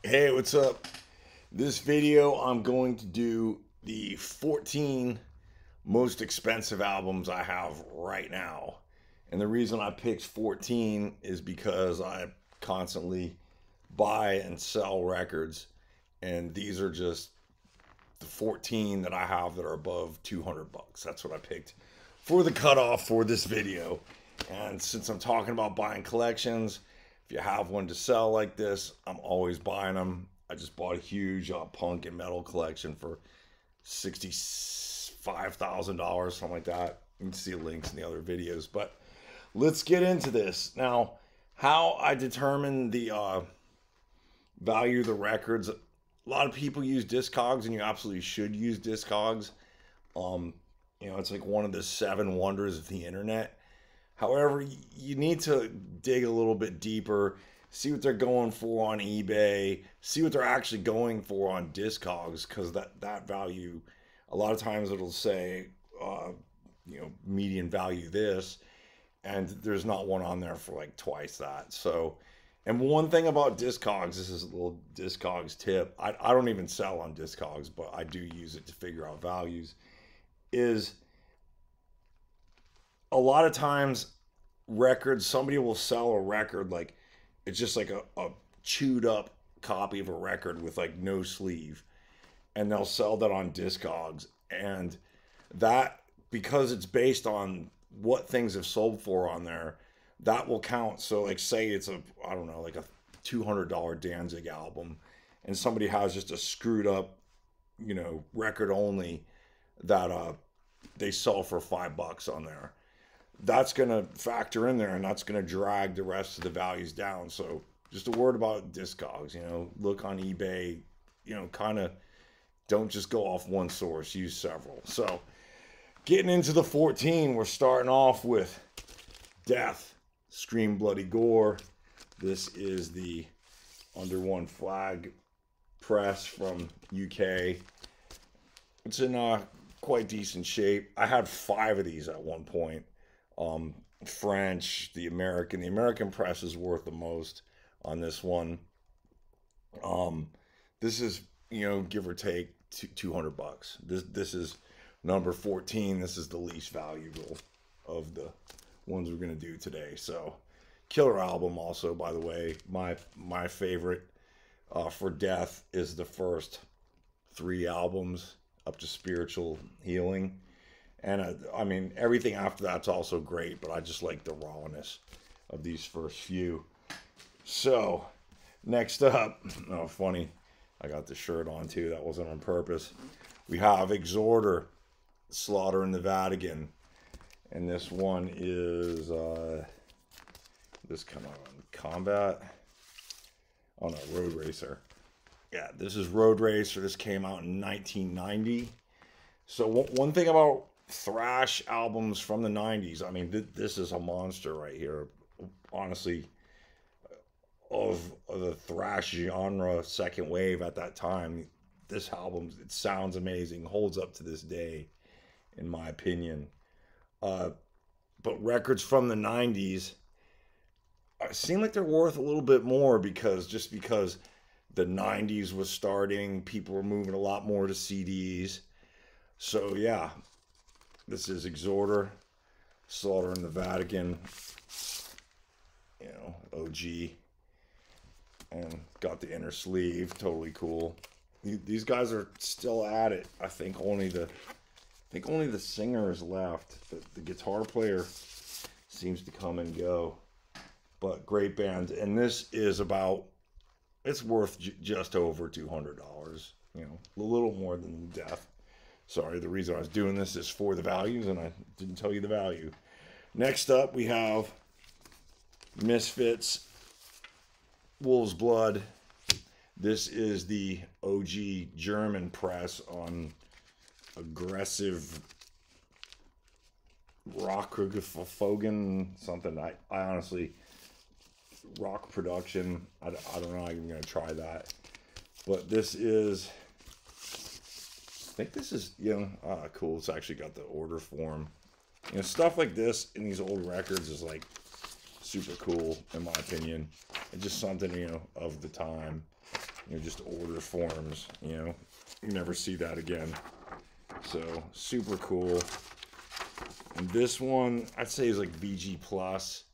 Hey, what's up? This video, I'm going to do the 14 most expensive albums I have right now. And the reason I picked 14 is because I constantly buy and sell records. And these are just the 14 that I have that are above 200 bucks. That's what I picked for the cutoff for this video. And since I'm talking about buying collections, if you have one to sell like this, I'm always buying them. I just bought a huge punk and metal collection for $65,000, something like that. You can see links in the other videos. But let's get into this. Now, how I determine the value of the records. A lot of people use Discogs, and you absolutely should use Discogs. You know, it's like one of the 7 wonders of the internet. However, you need to dig a little bit deeper, see what they're going for on eBay, see what they're actually going for on Discogs, because that value, a lot of times it'll say, you know, median value this, and there's not one on there for like twice that. So, and one thing about Discogs, this is a little Discogs tip, I don't even sell on Discogs, but I do use it to figure out values, is a lot of times records, somebody will sell a record like it's just like a chewed up copy of a record with like no sleeve, and they'll sell that on Discogs, and that, because it's based on what things have sold for on there, that will count. So like, say it's a, I don't know, like a $200 Danzig album, and somebody has just a screwed up, you know, record only that they sell for $5 on there, that's going to factor in there, and that's going to drag the rest of the values down. So just a word about Discogs, you know, look on eBay, you know, kind of don't just go off one source, use several. So getting into the 14, we're starting off with Death, Scream Bloody Gore. This is the Under One Flag press from UK. It's in quite decent shape. I had 5 of these at one point. French, the American press is worth the most on this one. This is, you know, give or take 200 bucks. This is number 14. This is the least valuable of the ones we're gonna do today. So, killer album. Also, by the way, my favorite for Death is the first 3 albums up to Spiritual Healing. And I mean, everything after that's also great, but I just like the rawness of these first few. So, next up, oh, funny, I got the shirt on too, that wasn't on purpose. We have Exhorter, Slaughter in the Vatican. And this one is, this come out on Combat. Oh no, Road Racer. Yeah, this is Road Racer. This came out in 1990. So one thing about thrash albums from the 90s, I mean, this is a monster right here, honestly, of the thrash genre, second wave at that time. This album, it sounds amazing, holds up to this day, in my opinion. But records from the 90s seem like they're worth a little bit more, because the 90s was starting, people were moving a lot more to CDs. So yeah, this is Exhorter, Slaughter in the Vatican, you know, OG, and got the inner sleeve, totally cool. These guys are still at it. I think only the singer is left. The guitar player seems to come and go, but great band. And this is about, it's worth just over $200, you know, a little more than Death. Sorry, the reason I was doing this is for the values, and I didn't tell you the value. Next up, we have Misfits, Wolf's Blood. This is the OG German press on aggressive Rockfogen, something. I honestly, rock production, I don't know, I'm going to try that. But this is, I think this is, you know, cool. It's actually got the order form. You know, stuff like this in these old records is like super cool, in my opinion. It's just something, you know, of the time. you know, just order forms, you know, you never see that again. So super cool. And this one, I'd say is like VG Plus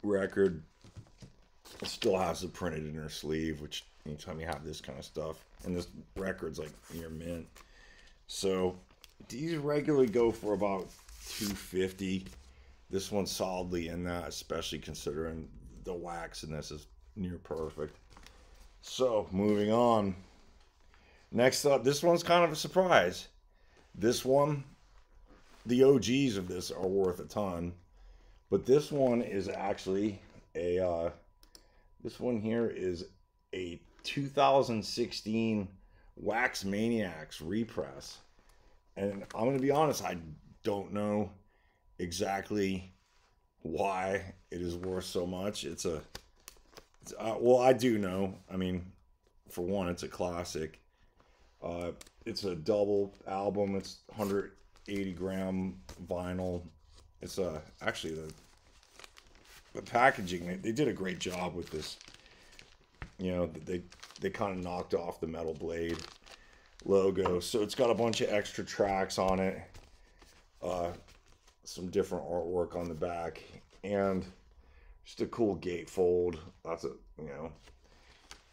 record. It still has it printed in her sleeve, which anytime you have this kind of stuff, and this record's like near mint. So these regularly go for about $250. This one's solidly in that, especially considering the wax in this is near perfect. So moving on. Next up, this one's kind of a surprise. This one, the OGs of this are worth a ton, but this one is actually a this one here is a 2016 Wax Maniacs repress. And I'm going to be honest, I don't know exactly why it is worth so much. Well, I do know. I mean, for one, it's a classic. It's a double album. It's 180 gram vinyl. It's actually the packaging. They did a great job with this. You know, they kind of knocked off the metal blade logo, so it's got a bunch of extra tracks on it, some different artwork on the back, and just a cool gatefold. That's you know.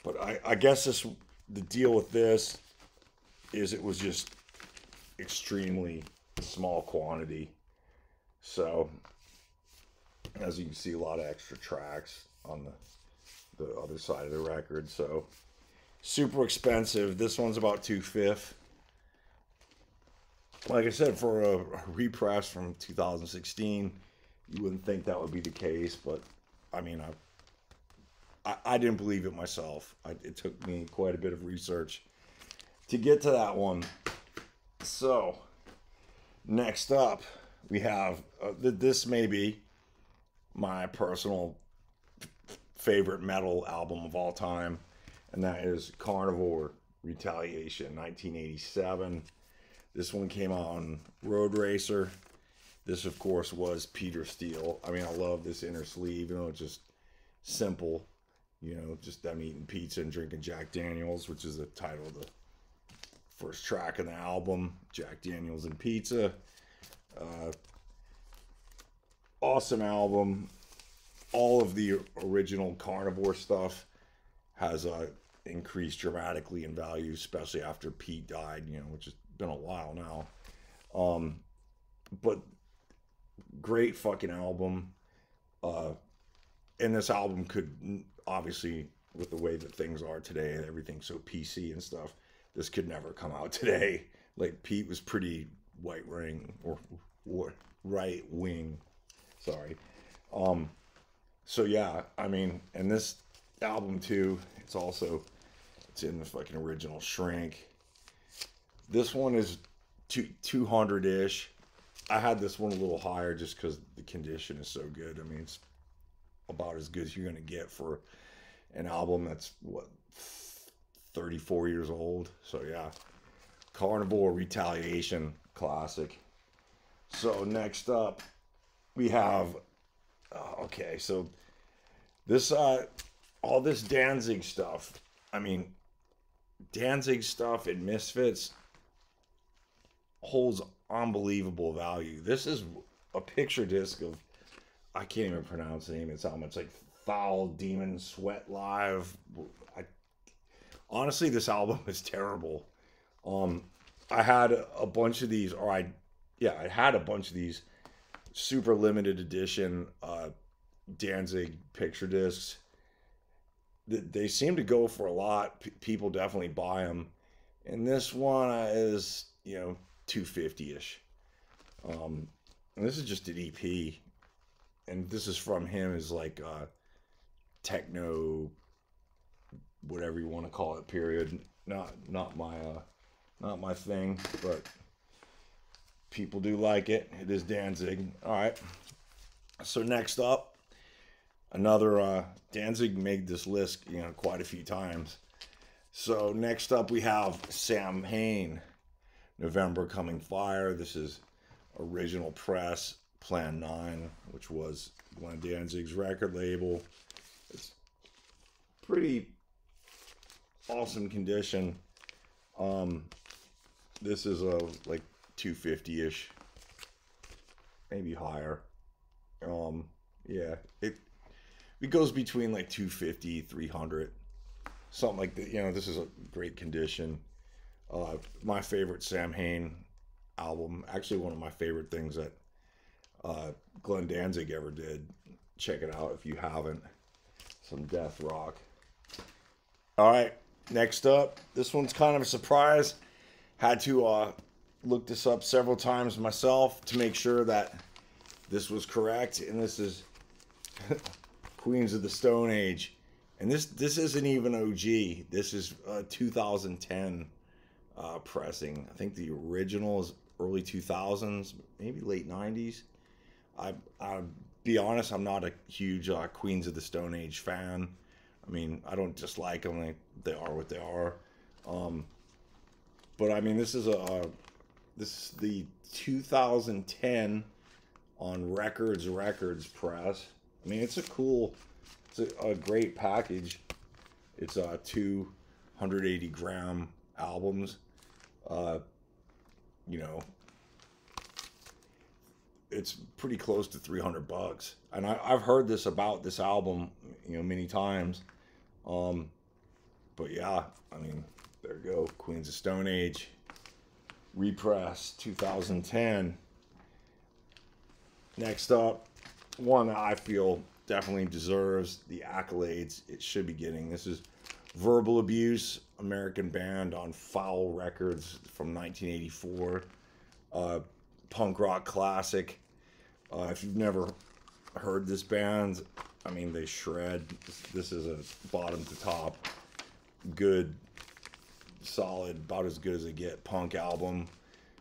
But I guess the deal with this is it was just extremely small quantity. So as you can see, a lot of extra tracks on the other side of the record. So super expensive. This one's about $250. Like I said, for a repress from 2016, you wouldn't think that would be the case, but I mean, I didn't believe it myself. It took me quite a bit of research to get to that one. So next up, we have this may be my personal favorite metal album of all time, and that is Carnivore Retaliation, 1987. This one came out on Road Racer. This, of course, was Peter Steele. I mean, I love this inner sleeve. You know, it's just simple. You know, just them eating pizza and drinking Jack Daniels, which is the title of the first track of the album, Jack Daniels and Pizza. Awesome album. All of the original Carnivore stuff has increased dramatically in value, especially after Pete died, you know, which has been a while now. But great fucking album. And this album could, obviously, with the way that things are today, everything's so PC and stuff, this could never come out today. Like, Pete was pretty right wing. Sorry. So yeah, I mean, and this album too, it's in the fucking original shrink. This one is 200-ish. I had this one a little higher just because the condition is so good. I mean, it's about as good as you're gonna get for an album that's, what, 34 years old. So yeah, Carnivore Retaliation, classic. So next up, we have, okay, so this, all this Danzig stuff. I mean, Danzig stuff and Misfits holds unbelievable value. This is a picture disc of, I can't even pronounce the name of this album. It's like Fowl, Demon, Sweat Live. Honestly, this album is terrible. I had a bunch of these, I had a bunch of these super limited edition Danzig picture discs. They seem to go for a lot. People definitely buy them. And this one is, you know, $250-ish. And this is just an EP. And this is from him, is like techno, whatever you want to call it, period. Not my thing, but people do like it. It is Danzig. All right. So next up, another Danzig made this list, you know, quite a few times. So next up we have Samhain, November Coming Fire. This is original press, Plan 9, which was Glenn Danzig's record label. It's pretty awesome condition. This is like 250-ish, maybe higher. Yeah, it goes between like 250, 300, something like that. You know, this is a great condition. My favorite Samhain album, actually one of my favorite things that Glenn Danzig ever did. Check it out if you haven't. Some death rock. All right, next up, this one's kind of a surprise. Had to look this up several times myself to make sure that this was correct, and this is Queens of the Stone Age, and this isn't even OG. This is 2010 pressing. I think the original is early 2000s, maybe late 90s. I'll be honest, I'm not a huge Queens of the Stone Age fan. I mean, I don't dislike them. They are what they are. But I mean, this is the 2010 on Rekords press. I mean, it's a great package. It's 280 gram albums. You know, it's pretty close to $300, and I've heard this about this album, you know, many times. But yeah, I mean, there you go, Queens of Stone Age, repress, 2010. Next up, one that I feel definitely deserves the accolades it should be getting. This is Verbal Abuse, American band on Fowl Records from 1984. Punk rock classic. If you've never heard this band, I mean, they shred. This is a bottom to top, good, solid, about as good as they get punk album.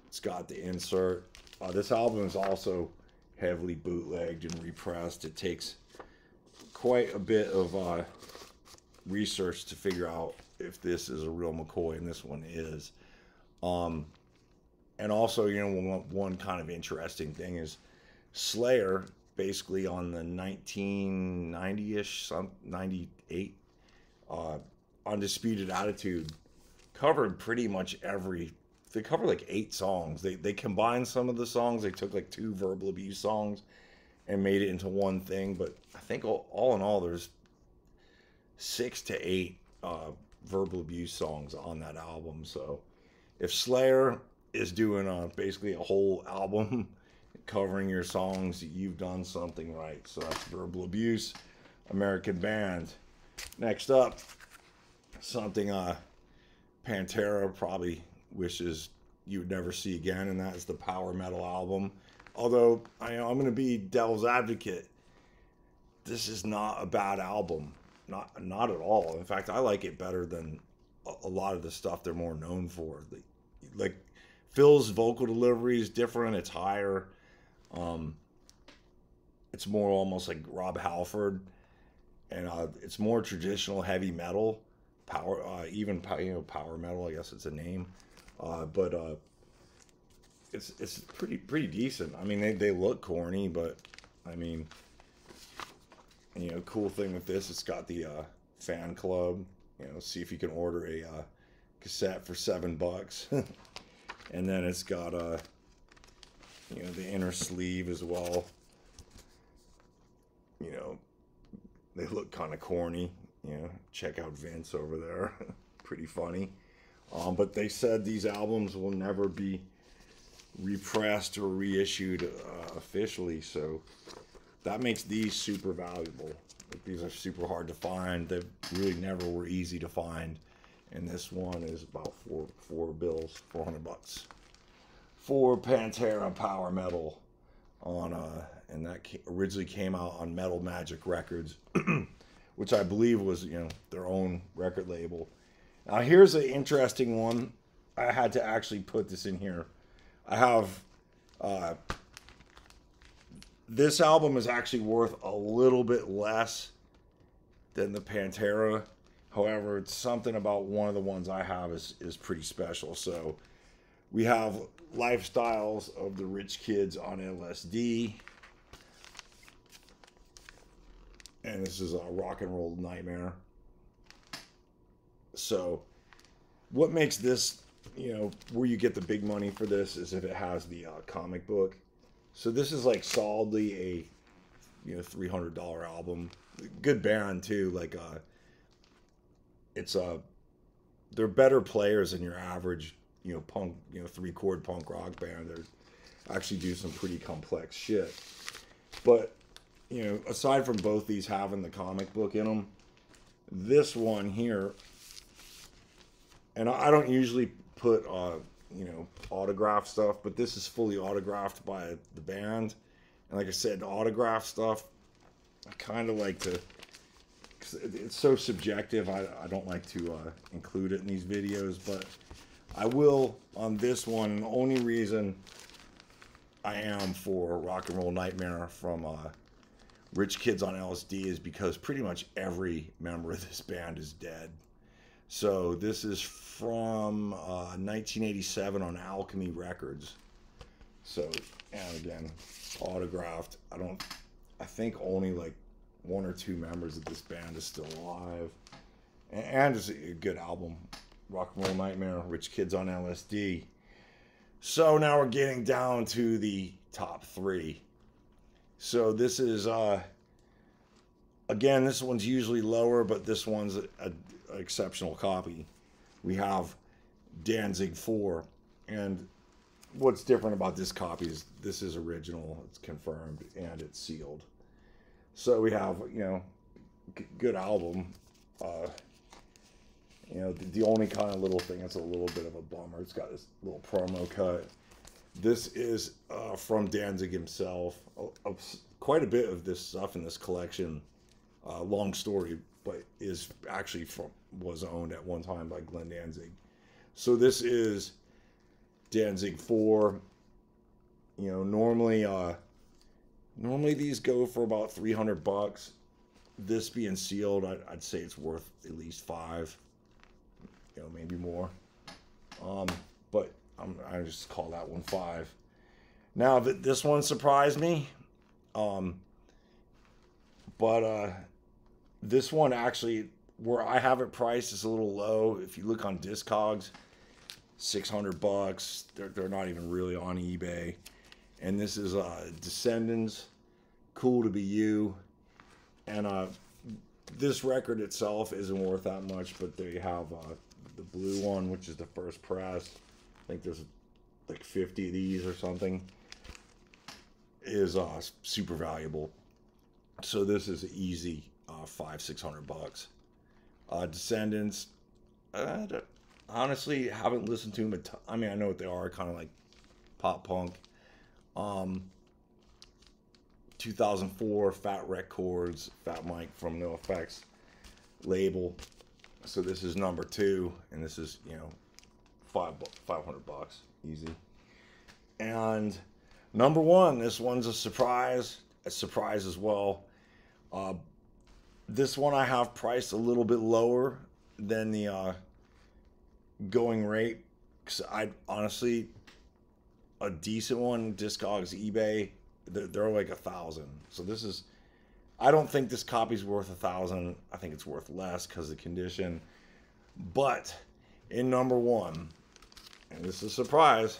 It's got the insert. This album is also heavily bootlegged and repressed. It takes quite a bit of research to figure out if this is a real McCoy, and this one is. And also, you know, one kind of interesting thing is Slayer, basically on the 1990-ish, 98, Undisputed Attitude, covered pretty much they covered like 8 songs. They combined some of the songs. They took like 2 Verbal Abuse songs and made it into one thing. But I think all in all, there's 6 to 8 Verbal Abuse songs on that album. So if Slayer is doing basically a whole album covering your songs, you've done something right. So that's Verbal Abuse, American band. Next up, something Pantera probably wishes you would never see again, and that is the power metal album. Although I'm going to be devil's advocate, this is not a bad album, not at all. In fact, I like it better than a lot of the stuff they're more known for. Like Phil's vocal delivery is different. It's higher. It's more almost like Rob Halford, and it's more traditional heavy metal, power metal. I guess it's a name, but it's pretty decent. I mean, they look corny, but I mean, you know, cool thing with this, it's got the fan club. You know, see if you can order a cassette for $7. And then it's got you know, the inner sleeve as well. You know, they look kind of corny. You know, check out Vince over there. Pretty funny. But they said these albums will never be repressed or reissued officially, so that makes these super valuable. Like, these are super hard to find. They really never were easy to find. And this one is about $400 for Pantera Power Metal on and that originally came out on Metal Magic Records, which I believe was, you know, their own record label. Now here's an interesting one. I had to actually put this in here. I have this album is actually worth a little bit less than the Pantera. However, it's something about one of the ones I have is pretty special. So we have Lifestyles of the Rich Kids on LSD. And this is a Rock and Roll Nightmare. So what makes this, you know, where you get the big money for this is if it has the comic book. So this is like solidly a, you know, $300 album. Good band too. Like it's they're better players than your average, you know, punk, you know, 3-chord punk rock band. They actually do some pretty complex shit. But, you know, aside from both these having the comic book in them, this one here, and I don't usually put, you know, autograph stuff, but this is fully autographed by the band. And like I said, autograph stuff, I kind of like to, cause it's so subjective, I don't like to include it in these videos, but I will on this one. And the only reason I am for Rock and Roll Nightmare from Rich Kids on LSD is because pretty much every member of this band is dead. So this is from 1987 on Alchemy Records. So, and again, autographed. I think only like 1 or 2 members of this band is still alive. And it's a good album. Rock and Roll Nightmare, Rich Kids on LSD. So now we're getting down to the top 3. So this is, again, this one's usually lower, but this one's an exceptional copy. We have Danzig IV, and what's different about this copy is this is original, it's confirmed, and it's sealed. So we have, you know, good album. You know, the only kind of little thing that's a little bit of a bummer, it's got this little promo cut. This is from Danzig himself. Quite a bit of this stuff in this collection, long story, but is actually was owned at one time by Glenn Danzig. So this is Danzig IV. You know, normally these go for about $300. This being sealed, I'd say it's worth at least $5, you know, maybe more. But I just call that one $5. Now this one surprised me, but this one actually, where I have it priced, is a little low. If you look on Discogs, $600. They're not even really on eBay. And this is Descendents, Cool to Be You. And this record itself isn't worth that much, but they have the blue one, which is the first press. I think there's like 50 of these or something. Is super valuable. So this is easy $500-600. Descendents, honestly, haven't listened to them. I mean, I know what they are, kind of like pop punk. 2004, Fat Rekords, Fat Mike from No Effects label. So this is number 2, and this is, you know, $500 easy. And number 1, this one's a surprise as well. This one I have priced a little bit lower than the going rate, because I honestly, a decent one, Discogs, eBay, they're like $1,000. So this is, I don't think this copy's worth $1,000. I think it's worth less because of the condition. But in number 1, and this is a surprise,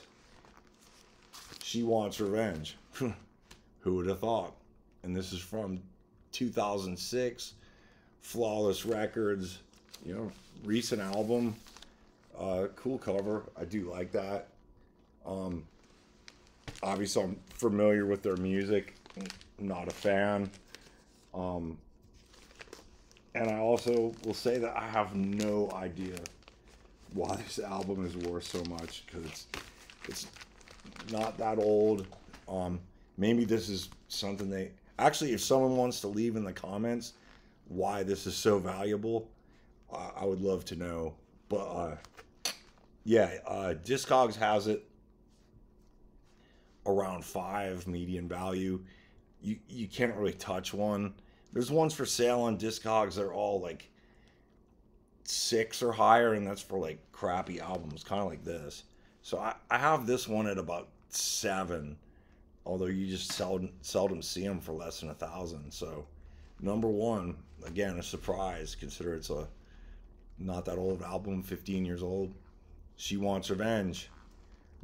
She Wants Revenge. Who would have thought? And this is from 2006, Flawless Records, you know, recent album. Cool cover. I do like that. Obviously, I'm familiar with their music. Not a fan. And I also will say that I have no idea why this album is worth so much, because it's not that old. Maybe this is something they... Actually, if someone wants to leave in the comments why this is so valuable, I would love to know. But, yeah, Discogs has it around 5 median value. You can't really touch one. There's ones for sale on Discogs that are all like 6 or higher, and that's for like crappy albums, kind of like this. So I have this one at about 7, although you just seldom see them for less than 1,000. So number 1, again, a surprise. Consider it's a not that old album, 15 years old. She Wants Revenge,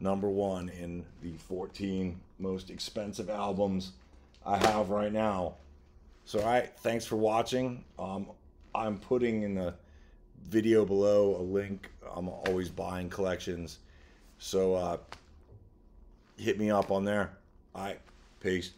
#1 in the 14 most expensive albums I have right now. So, all right, thanks for watching. I'm putting in the video below a link. I'm always buying collections. So, hit me up on there. All right, peace.